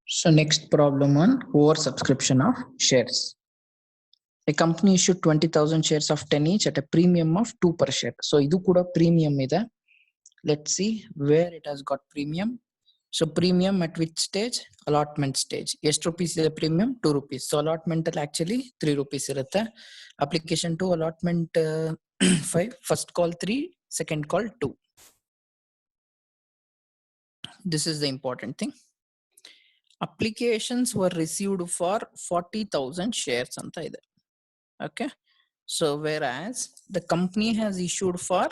So next problem on oversubscription of shares. A company issued 20,000 shares of 10 each at a premium of 2 per share. So idu kuda premium ide. Let's see where it has got premium. So premium at which stage? Allotment stage. ಎಷ್ಟು rupees ಇದೆ premium? 2 rupees. So allotment actually 3 rupees irutte. Application 2 allotment 5. First call 3, second call 2. This is the important thing. Applications were received for 40,000 shares anta ide. Okay. So whereas the company has issued for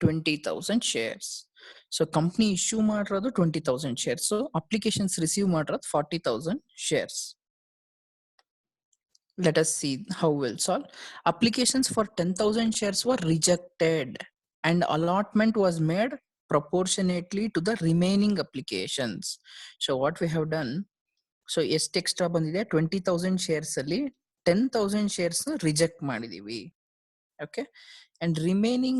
20,000 shares. So company issue ಮಾಡಿರೋದು 20,000 shares. So applications receive ಮಾಡಿರೋದು 40,000 shares. Let us see how we'll solve. Applications for 10,000 shares were rejected and allotment was made proportionately to the remaining applications. So what we have done, so ಎಷ್ಟು extra ಬಂದಿದೆ 20,000 shares ಅಲ್ಲಿ 10,000 shares reject ಮಾಡಿದೀವಿ. Okay, and remaining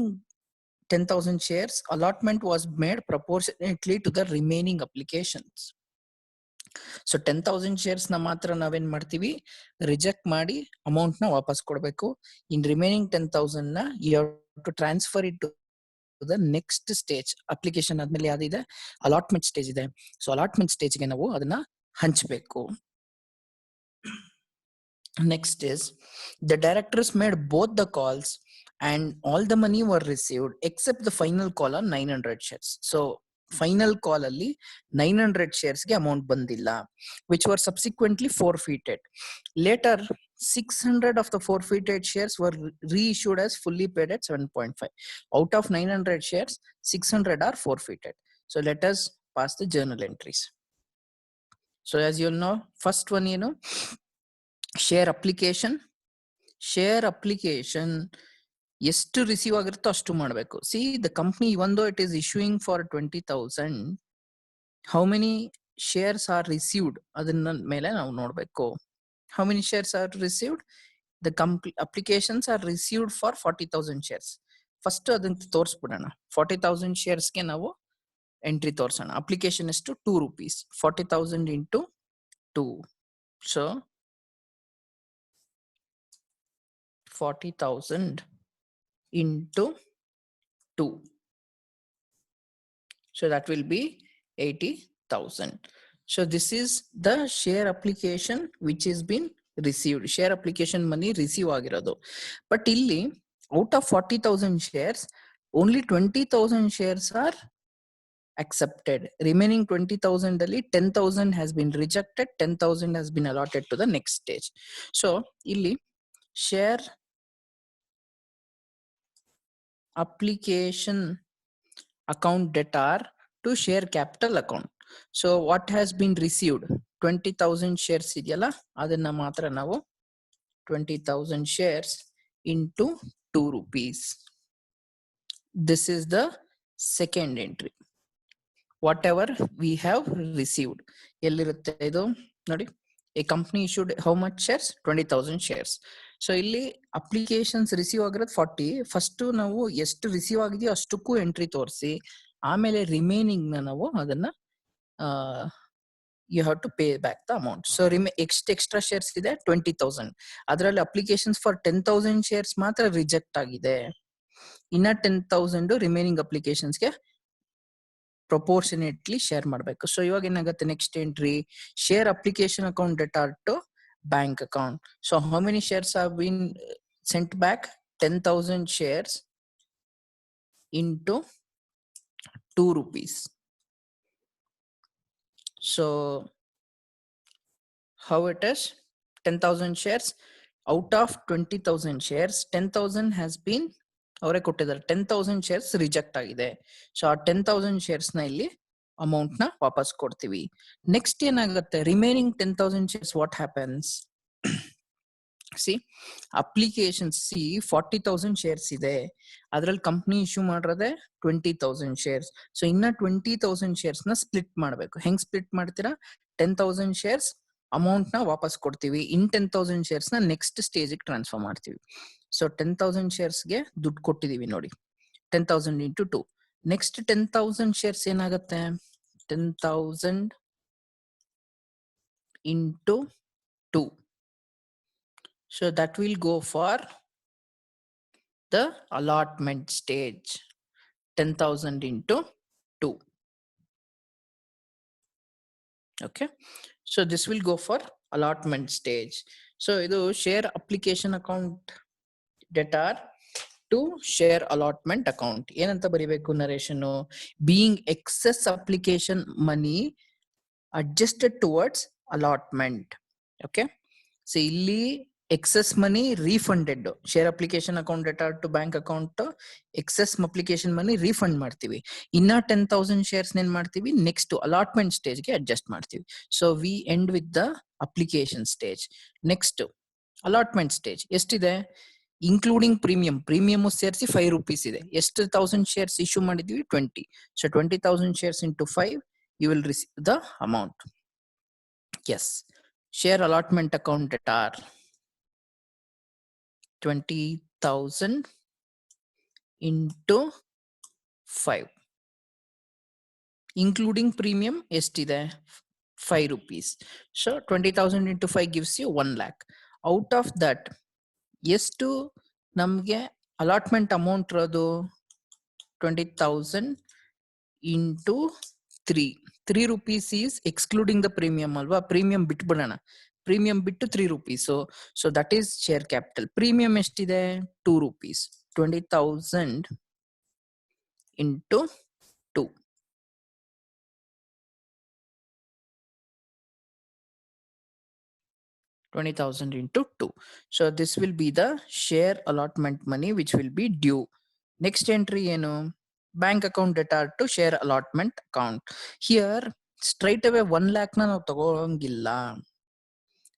10,000 shares allotment was made proportionately to the remaining applications. So 10,000 shares na matra naven ಮಾಡ್ತೀವಿ reject ಮಾಡಿ amount ನ ವಾಪಸ್ ಕೊಡಬೇಕು. In remaining 10,000 na you have to transfer it to the next stage. Application ಆದ್ಮೇಲೆ ಯಾವ್ದಿದೆ allotment stage ಇದೆ. So allotment stage ಗೆ ನಾವು ಅದನ್ನ ಹಂಚಬೇಕು. Next is the directors made both the calls and all the money were received except the final call on 900 shares. So final call ಅಲ್ಲಿ 900 shares ಗೆ amount ಬಂದಿಲ್ಲ, which were subsequently forfeited. Later 600 of the forfeited shares were reissued as fully paid at 7.5. Out of 900 shares 600 are forfeited. So let us pass the journal entries. So as you know, first one, share application ಎಷ್ಟು receive ಆಗಿರುತ್ತೋ ಅಷ್ಟು ಮಾಡಬೇಕು. See the company even though it is issuing for 20,000, how many shares are received ಅದನ್ನ ಮೇಲೆ ನಾವು ನೋಡ್ಬೇಕು. How many shares are received? The applications are received for 40,000 shares. First ಅದನ್ನ ತೋರಿಸ್ಬಿಡೋಣ. 40,000 ಶೇರ್ಸ್ಗೆ ನಾವು ಎಂಟ್ರಿ ತೋರ್ಸೋಣ. ಅಪ್ಲಿಕೇಶನ್ ಎಷ್ಟು? 2 rupees. 40,000 into 2. So 40,000 into 2. So that will be 80,000. So this is the share application which has been received. Share application money receive ಆಗಿರೋದು. But ಇಲ್ಲಿ out of 40,000 shares, only 20,000 shares are accepted. Remaining 20,000 ಅಲ್ಲಿ 10,000 has been rejected, 10,000 has been allotted to the next stage. So ಇಲ್ಲಿ share application account debtor to share capital account. So what has been received? 20,000 shares ಇದೆಯಲ್ಲ ಅದನ್ನ ಮಾತ್ರ ನಾವು 20,000 shares into 2 rupees. This is the second entry. Whatever we have received. ಎಲ್ಲಿರುತ್ತೆ ಇದು ನೋಡಿ. A company issued how much shares? 20,000 shares. So ಇಲ್ಲಿ applications receive ಆಗಿರೋದು 40. First ನಾವು ಎಷ್ಟು ರಿಸೀವ್ ಆಗಿದೆಯೋ ಅಷ್ಟಕ್ಕೂ ಎಂಟ್ರಿ ತೋರಿಸಿ ಆಮೇಲೆ ರಿಮೈನಿಂಗ್ ನಾವು ಅದನ್ನ you have to pay back the amount. So extra shares ಇದೆ 20,000. ಅದರಲ್ಲಿ ಅಪ್ಲಿಕೇಶನ್ಸ್ ಫಾರ್ 10,000 ಶೇರ್ಸ್ ಮಾತ್ರ ರಿಜೆಕ್ಟ್ ಆಗಿದೆ. ಇನ್ನ 10,000 ರಿಮೈನಿಂಗ್ ಅಪ್ಲಿಕೇಶನ್ಸ್ಗೆ ಪ್ರೊಪೋರ್ಷನೇಟ್ಲಿ ಶೇರ್ ಮಾಡಬೇಕು. ಸೊ ಇವಾಗ ಏನಾಗುತ್ತೆ next entry? Share application account debtor to bank account. So how many shares have been sent back? 10,000 shares into 2 rupees. So how it is? 10,000 shares out of 20,000 shares, 10,000 has been ಅವರೇ ಕೊಟ್ಟಿದ್ದಾರೆ. 10,000 shares reject ಆಗಿದೆ. So ಆ 10,000 shares ನ ಇಲ್ಲಿ amount ನ ವಾಪಸ್ ಕೊಡ್ತೀವಿ. Next ಏನಾಗುತ್ತೆ? Remaining 10,000 shares what happens? C application C 40,000 shares ಇದೆ. ಅದ್ರಲ್ಲಿ ಕಂಪ್ನಿ ಇಶ್ಯೂ ಮಾಡಿರೋದೆ 20,000 ಶೇರ್ಸ್. ಸೊ ಇನ್ನ 20,000 ಶೇರ್ಸ್ ನ ಸ್ಪ್ಲಿಟ್ ಮಾಡಬೇಕು. ಹೆಂಗ್ ಸ್ಪ್ಲಿಟ್ ಮಾಡ್ತೀರಾ? 10,000 ಶೇರ್ಸ್ ಅಮೌಂಟ್ ನ ವಾಪಸ್ ಕೊಡ್ತೀವಿ. ಇನ್ 10,000 ಶೇರ್ಸ್ ನ ನೆಕ್ಸ್ಟ್ ಸ್ಟೇಜ್ ಟ್ರಾನ್ಸ್ಫರ್ ಮಾಡ್ತೀವಿ. ಸೊ 10,000 ಶೇರ್ಸ್ಗೆ ದುಡ್ಡು ಕೊಟ್ಟಿದೀವಿ ನೋಡಿ. 10,000 into 2. ನೆಕ್ಸ್ಟ್ 10,000 ಶೇರ್ಸ್ ಏನಾಗುತ್ತೆ? 10,000 into 2. So that will go for the allotment stage. 10,000 into 2. Okay. So this will go for allotment stage. So idu share application account debtor to share allotment account. ಏನಂತ ಬರಿಬೇಕು narration? being excess application money adjusted towards allotment. Okay. So ಇಲ್ಲಿ excess money refunded. Share application account debtor to bank account excess application money refund ಮಾಡ್ತೀವಿ. ಇನ್ನ 10,000 shares ಏನ್ ಮಾಡ್ತೀವಿ? Next allotment stage ಗೆ adjust ಮಾಡ್ತೀವಿ. So we end with the application stage. Next allotment stage ಎಷ್ಟಿದೆ? Including premium ಸೇರಿಸಿ 5 rupees ಇದೆ. ಎಷ್ಟು 1000 shares ಇಶ್ಯೂ ಮಾಡಿದ್ವಿ? 20. So 20,000 shares into 5, you will receive the amount. Yes. Share allotment account debtor 20,000 into 5. Including premium ಎಷ್ಟಿದೆ? 5 rupees. So 20,000 into 5 gives you 1 lakh. Out of that, ಎಷ್ಟು ನಮಗೆ allotment amount ಇರೋದು? 20,000 into 3. 3 rupees is excluding the premium ಅಲ್ವಾ? Premium ಬಿಟ್ಬಿಡೋಣ. Premium ಬಿಟ್ಟು 3 rupees. So that is share capital. Premium ಎಷ್ಟಿದೆ? 2 rupees. 20,000 into 2. 20,000 into 2. So this will be the share allotment money which will be due. Next entry ಏನು? Bank account debtor to share allotment account. Here straight away 1 lakh ನಾವು ತಗೋಂಗಿಲ್ಲ.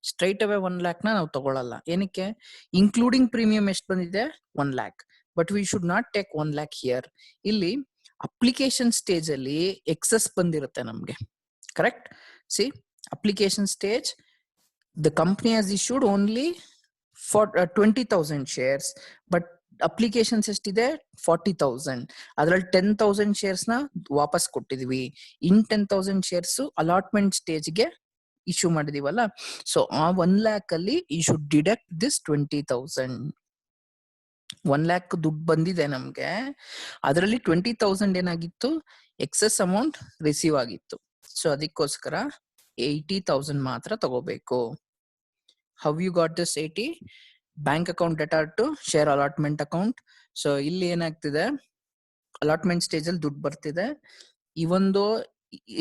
Straight away 1 lakh ನಾವು ತಗೊಳ್ಳಲ್ಲ. ಏನಕ್ಕೆ? Including premium ಎಷ್ಟು ಬಂದಿದೆ? 1 lakh. But we should not take 1 lakh here. ಇಲ್ಲಿ application stage ಅಲ್ಲಿ excess ಬಂದಿರುತ್ತೆ ನಮ್ಗೆ. Correct? See, application stage the company has issued only for 20,000 shares, but applications ಎಷ್ಟಿದೆ? 40,000. ಅದ್ರಲ್ಲಿ 10,000 shares ನ ವಾಪಸ್ ಕೊಟ್ಟಿದ್ವಿ. ಇನ್ 10,000 shares ಅಲಾಟ್ಮೆಂಟ್ ಸ್ಟೇಜ್ಗೆ ಇಶ್ಯೂ ಮಾಡಿದೀವಲ್ಲ. ಸೊ ಆ 1 lakh ಅಲ್ಲಿ you should deduct this 20,000. 1 lakh ದುಡ್ಡು ಬಂದಿದೆ ನಮ್ಗೆ. ಅದರಲ್ಲಿ 20,000 ಏನಾಗಿತ್ತು? ಎಕ್ಸೆಸ್ ಅಮೌಂಟ್ ರಿಸೀವ್ ಆಗಿತ್ತು. ಸೊ ಅದಕ್ಕೋಸ್ಕರ 80,000 ಮಾತ್ರ ತಗೋಬೇಕು. How you got this 80? Bank account debtor to share allotment account. So ಇಲ್ಲಿ ಏನಾಗ್ತಿದೆ? ಅಲಾಟ್ಮೆಂಟ್ ಸ್ಟೇಜ್ ಅಲ್ಲಿ ದುಡ್ಡು ಬರ್ತಿದೆ. ಇವನ್ ದೋ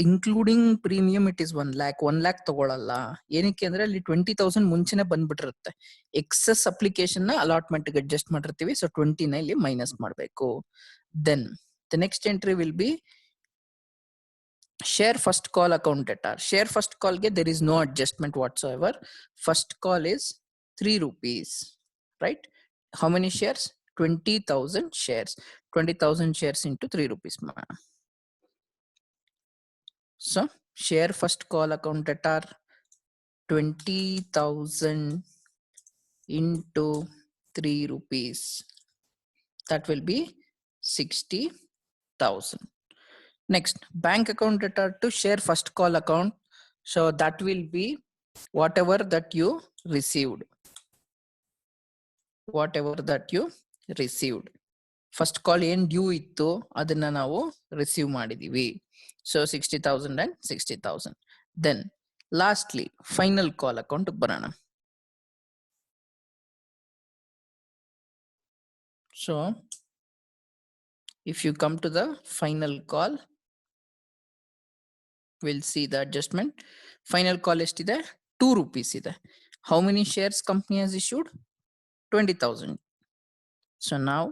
including premium it is 1 lakh. 1 lakh ತಗೊಳಲ್ಲ. ಏನಕ್ಕೆ ಅಂದ್ರೆ ಅಲ್ಲಿ 20,000 ಮುಂಚೆನೆ ಬಂದ್ಬಿಟ್ಟಿರುತ್ತೆ. ಎಕ್ಸೆಸ್ ಅಪ್ಲಿಕೇಶನ್ ನ ಅಲಾಟ್ಮೆಂಟ್ ಗೆ ಅಡ್ಜಸ್ಟ್ ಮಾಡಿರ್ತೀವಿ. ಸೊ 20 ನ ಇಲ್ಲಿ ಮೈನಸ್ ಮಾಡಬೇಕು. Then the next entry will be share first call account debtor. Share first call ge there is no adjustment whatsoever. First call is 3 rupees, right? How many shares? 20,000 shares. 20,000 shares into 3 rupees. So share first call account debtor 20,000 into 3 rupees. That will be 60,000. Next, bank account debtor to share first call account. So that will be whatever that you received. Whatever that you received. First call ಏನ್ due ಇತ್ತು ಅದನ್ನ ನಾವು receive ಮಾಡಿದೀವಿ. So 60,000 and 60,000. Then lastly, final call account ಬರೋಣ. So if you come to the final call, we'll see the adjustment. Final call ಎಷ್ಟಿದೆ? 2 rupees ಇದೆ. How many shares company has issued? 20,000. So now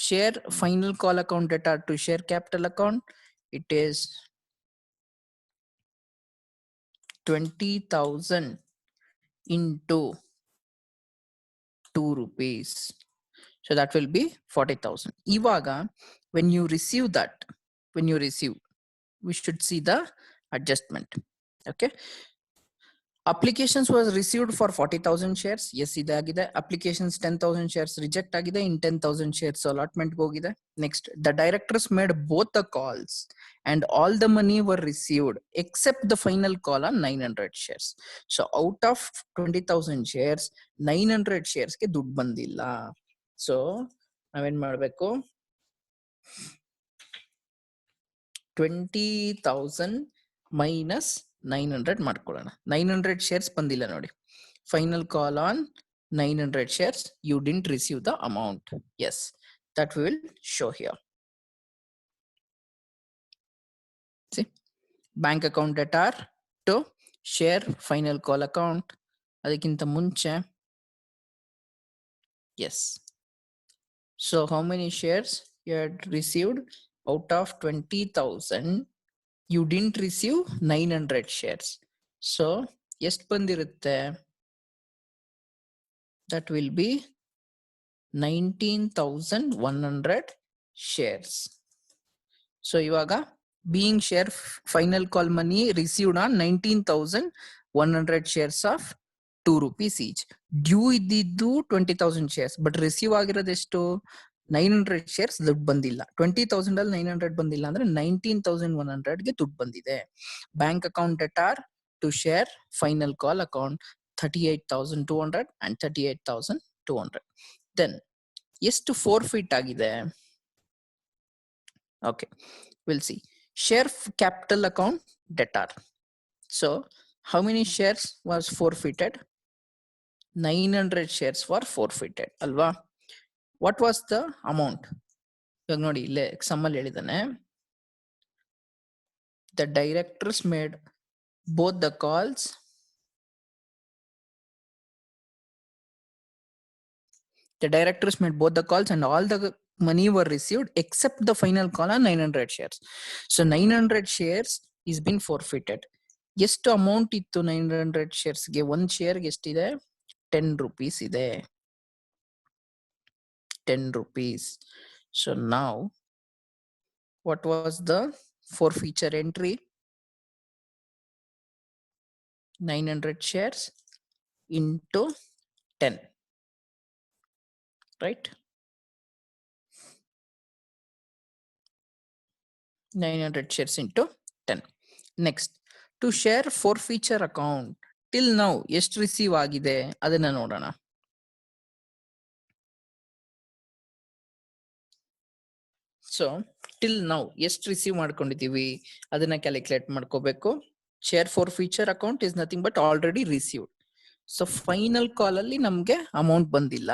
share final call account debtor to share capital account. It is 20,000 into 2 rupees. So that will be 40,000. Ivaga, when you receive that, we should see the adjustment. Okay. Applications was received for 40,000 shares. Yes, ಇದಾಗಿದೆ. Applications 10,000 shares reject ಆಗಿದೆ. In 10,000 shares allotment ಹೋಗಿದೆ. Next, the directors made both the calls and all the money were received except the final call on 900 shares. So out of 20,000 shares, 900 shares ಗೆ ದುಡ್ಡು ಬಂದಿಲ್ಲ. So ನಾವೇನ್ ಮಾಡ್ಬೇಕು? 20,000 minus 900 ಮಾಡ್ಕೊಳ್ಳೋಣ. 900 shares ಬಂದಿಲ್ಲ ನೋಡಿ. Final call on 900 shares. You didn't receive the amount. Yes, that we will show here. See, bank account debtor to share final call account. ಅದಕ್ಕಿಂತ ಮುಂಚೆ. Yes. So how many shares you had received? Out of 20,000, you didn't receive 900 shares. So ಎಷ್ಟು ಬಂದಿರುತ್ತೆ? That will be 19,100 shares. So ivaga being share final call money received on 19,100 shares of 2 rupees each. Due iddiddu 20,000 shares, but receive ಆಗಿರೋದು ಎಷ್ಟು? 900 shares ದುಡ್ಡು ಬಂದಿಲ್ಲ. 20,000 ಅಲ್ಲಿ 900 ಬಂದಿಲ್ಲ ಅಂದ್ರೆ 19,100 ಗೆ ದುಡ್ಡು ಬಂದಿದೆ. Bank account debtor to share final call account 38,200 and 38,200. Then ಎಷ್ಟು forfeit ಆಗಿದೆ? Okay, we'll see. Share capital account debtor. So how many shares was forfeited? 900 shares were forfeited alva. What was the amount? ಇವಾಗ ನೋಡಿ ಇಲ್ಲೇ some ಅಲ್ಲಿ ಹೇಳಿದಾನೆ. The directors made both the calls. The directors made both the calls and all the money were received except the final call on 900 shares. So 900 shares is been forfeited. ಎಷ್ಟು amount ಇತ್ತು 900 shares ಗೆ? ಒಂದು share ಗೆ ಎಷ್ಟಿದೆ? 10 rupees ಇದೆ. 10 rupees. So now what was the forfeiture entry? 900 shares into 10, right? 900 shares into 10. Next, to share forfeiture account till now ಎಷ್ಟು receive ಆಗಿದೆ ಅದನ್ನ ನೋಡೋಣ. ಸೊ ಟಿಲ್ ನೌ ಎಷ್ಟು ರಿಸೀವ್ ಮಾಡ್ಕೊಂಡಿದೀವಿ ಅದನ್ನ ಕ್ಯಾಲ್ಕುಲೇಟ್ ಮಾಡ್ಕೋಬೇಕು. Share forfeiture account is nothing but already received. So final call ಅಲ್ಲಿ ನಮ್ಗೆ ಅಮೌಂಟ್ ಬಂದಿಲ್ಲ.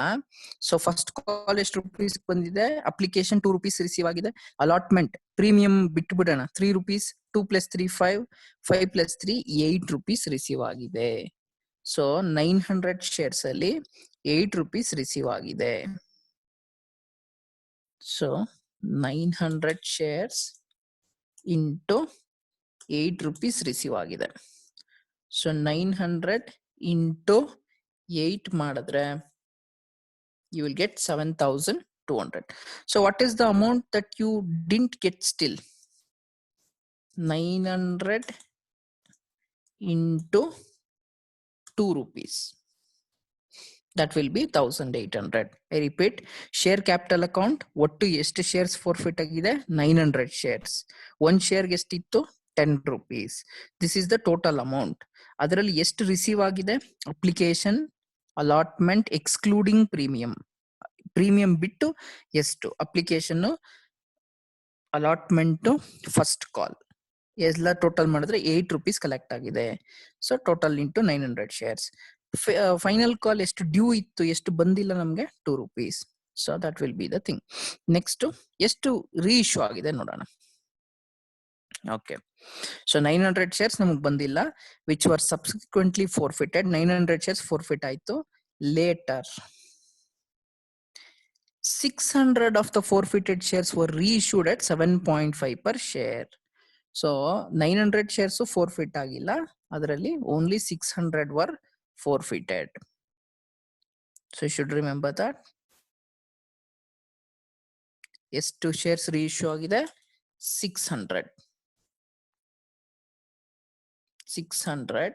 ಸೊ ಫಸ್ಟ್ ಕಾಲ್ ಎಷ್ಟು ರುಪೀಸ್ ಬಂದಿದೆ? ಅಪ್ಲಿಕೇಶನ್ 2 rupees ರಿಸೀವ್ ಆಗಿದೆ. ಅಲಾಟ್ಮೆಂಟ್ ಪ್ರೀಮಿಯಂ ಬಿಟ್ಟು ಬಿಡೋಣ. 3 rupees, 2 + 3 5, 5 + 3 8 rupees ರಿಸೀವ್ ಆಗಿದೆ. ಸೊ 900 ಶೇರ್ಸ್ ಅಲ್ಲಿ 8 rupees ರಿಸೀವ್ ಆಗಿದೆ. So 900 shares into 8 rupees receive ಆಗಿದೆ. ಸೊ 900 into 8 ಮಾಡಿದ್ರೆ you will get 7,200. So what is the amount that you didn't get still? 900 into 2 rupees. That will be 1,800. I repeat, share capital account ಒಟ್ಟು ಎಷ್ಟು shares forfeit ಆಗಿದೆ? 900 shares. one share ಎಷ್ಟಿತ್ತು? 10 rupees. This is the total amount. ಅದರಲ್ಲಿ ಎಷ್ಟು receive ಆಗಿದೆ? Application, allotment excluding premium. Premium ಬಿಟ್ಟು ಎಷ್ಟು? Application, allotment, first call ಎಲ್ಲ ಟೋಟಲ್ ಮಾಡಿದ್ರೆ 8 rupees ಕಲೆಕ್ಟ್ ಆಗಿದೆ. So total into 900 shares. Final call ಎಷ್ಟು ಡ್ಯೂ ಇತ್ತು, ಎಷ್ಟು ಬಂದಿಲ್ಲ ನಮ್ಗೆ? 2 rupees. So that will be the thing. Next ಎಷ್ಟು ರೀಇಶ್ಯೂ ಆಗಿದೆ ನೋಡೋಣ. ಓಕೆ, ಸೊ 900 shares ನಮಗೆ ಬಂದಿಲ್ಲ, which were subsequently forfeited. 900 shares forfeit ಆಯ್ತು. Later 600 of the forfeited shares were reissued at 7.5 per share. So 900 shares forfeit ಆಗಿಲ್ಲ, ಅದರಲ್ಲಿ only 600 were forfeited. So you should remember that. ಎಷ್ಟು shares reissue ಆಗಿದೆ? 600. 600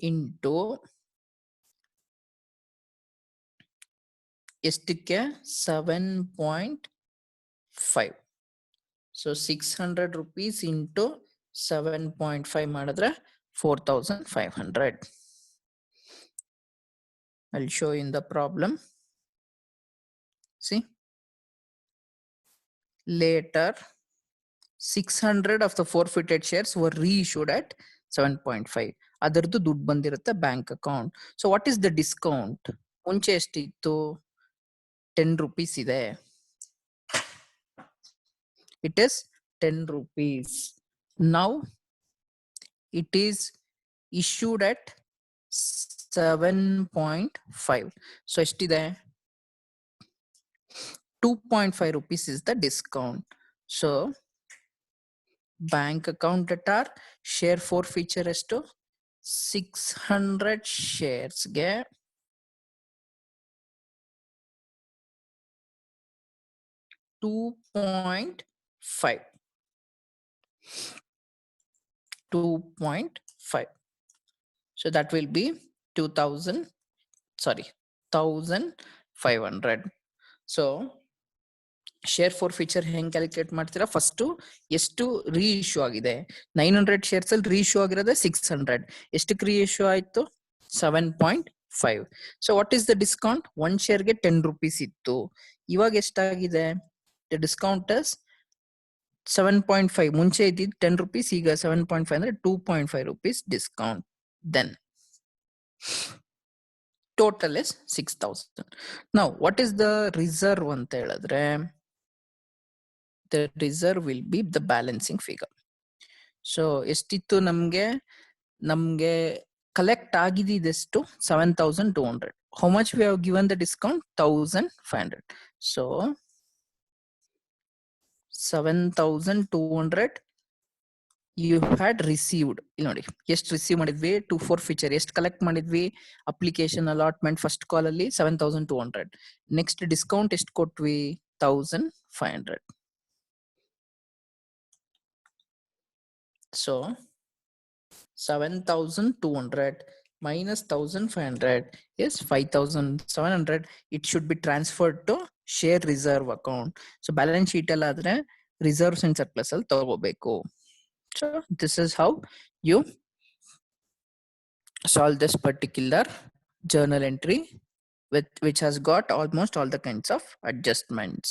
into ಎಷ್ಟಕ್ಕೆ 7.5. So 600 rupees into 7.5 ಮಾಡಿದ್ರೆ 4,500. I'll show you in the problem. See, later 600 of the forfeited shares were reissued at 7.5. ಅದರದ್ದು ದುಡ್ಡು ಬಂದಿರುತ್ತೆ bank account. So what is the discount? ಮುಂಚೆ ಎಷ್ಟಿತ್ತು? 10 rupees ಇದೆ. It is 10 rupees. Now it is issued at 7.5. So ಎಷ್ಟಿದೆ? 2.5 rupees is the discount. So bank account debtor share forfeiture ಎಷ್ಟು? 600 shares ಗೆ 2.5. 2.5. So that will be 1,500. So share for feature ಹೆಂಗ್ calculate ಮಾಡ್ತೀರಾ? First ಎಷ್ಟು reissue ಆಗಿದೆ? 900 shares ಅಲ್ಲಿ reissue ಆಗಿರೋದೇ 600. ಎಷ್ಟಕ್ಕೆ reissue ಆಯ್ತು? 7.5. So what is the discount? 1 shareಗೆ 10 rupees ಇತ್ತು, ಇವಾಗ ಎಷ್ಟಾಗಿದೆ? The discount is 7.5. ಮುಂಚೆ ಇದ್ದಿದ್ದು 10 rupees, ಈಗ 7.5 ಅಂದ್ರೆ 2.5 rupees discount. Then total is 6,000. Now what is the reserve ಅಂತ ಹೇಳಿದ್ರೆ, the reserve will be the balancing figure. So ಎಷ್ಟಿತ್ತು ನಮ್ಗೆ collect ಆಗಿದ್ದೆಷ್ಟು? 7,200. How much we have given the discount? 1,500. So 7,200 you had received. ಇಲ್ಲಿ ನೋಡಿ ಎಷ್ಟು receive ಮಾಡಿದ್ವಿ? 2 feature ಎಷ್ಟು collect ಮಾಡಿದ್ವಿ? ಅಪ್ಲಿಕೇಶನ್ ಅಲಾಟ್ಮೆಂಟ್ ಫಸ್ಟ್ ಕಾಲ್ ಅಲ್ಲಿ 7,200. ನೆಕ್ಸ್ಟ್ ಡಿಸ್ಕೌಂಟ್ ಎಷ್ಟು ಕೊಟ್ವಿ? 1,500. So 7,200 minus 1,500 is 5,700. It should be transferred to share reserve account. So balance sheet alladre reserves and surplus al tagobeku. So this is how you solve this particular journal entry which has got almost all the kinds of adjustments.